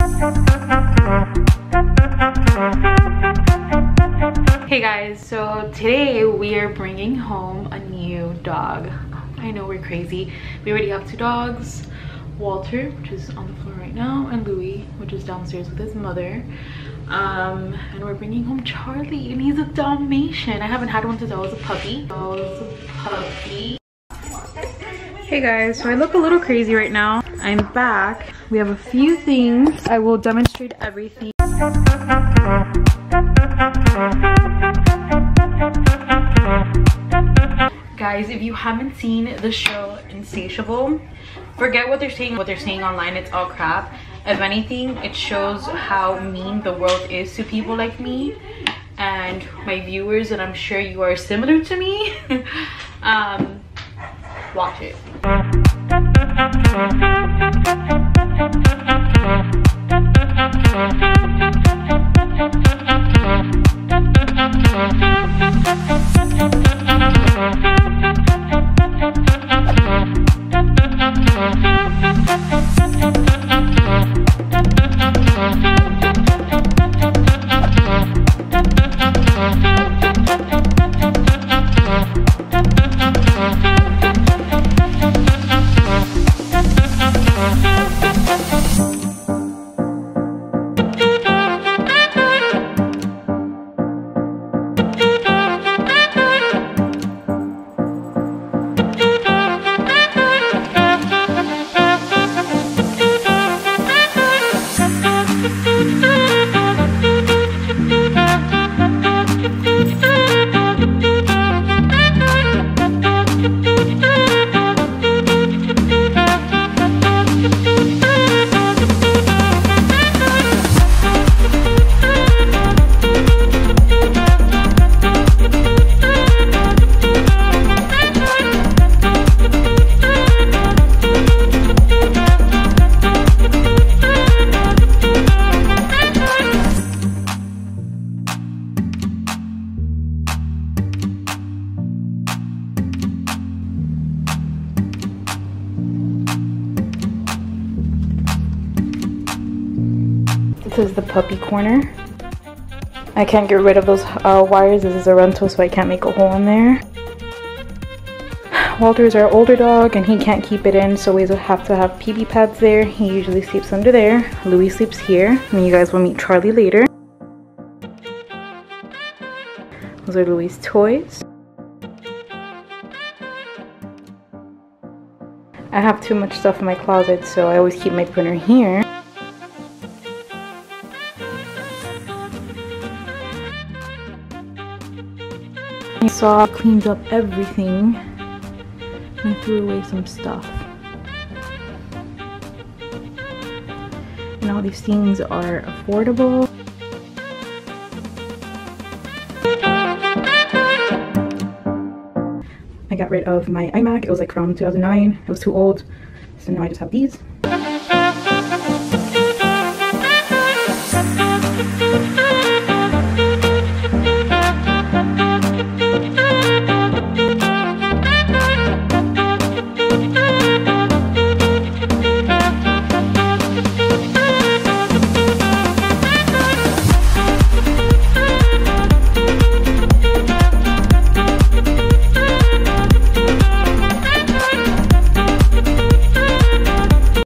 Hey guys, so today we are bringing home a new dog. I know we're crazy. We already have 2 dogs. Walter, which is on the floor right now, and Louis, which is downstairs with his mother. And we're bringing home Charlie, and he's a Dalmatian. I haven't had one since I was a puppy. Hey guys, so I look a little crazy right now. I'm back. We have a few things. I will demonstrate everything. Guys, if you haven't seen the show Insatiable, forget what they're saying online. It's all crap. If anything, it shows how mean the world is to people like me and my viewers, and I'm sure you are similar to me. Watch it. This is the puppy corner. I can't get rid of those wires. This is a rental, so I can't make a hole in there. Walter is our older dog and he can't keep it in, so we have to have pee-pee pads there. He usually sleeps under there. Louis sleeps here, and you guys will meet Charlie later. Those are Louis' toys. I have too much stuff in my closet, so I always keep my printer here. I saw cleaned up everything and I threw away some stuff. And all these things are affordable. I got rid of my iMac. It was like from 2009. It was too old. So now I just have these.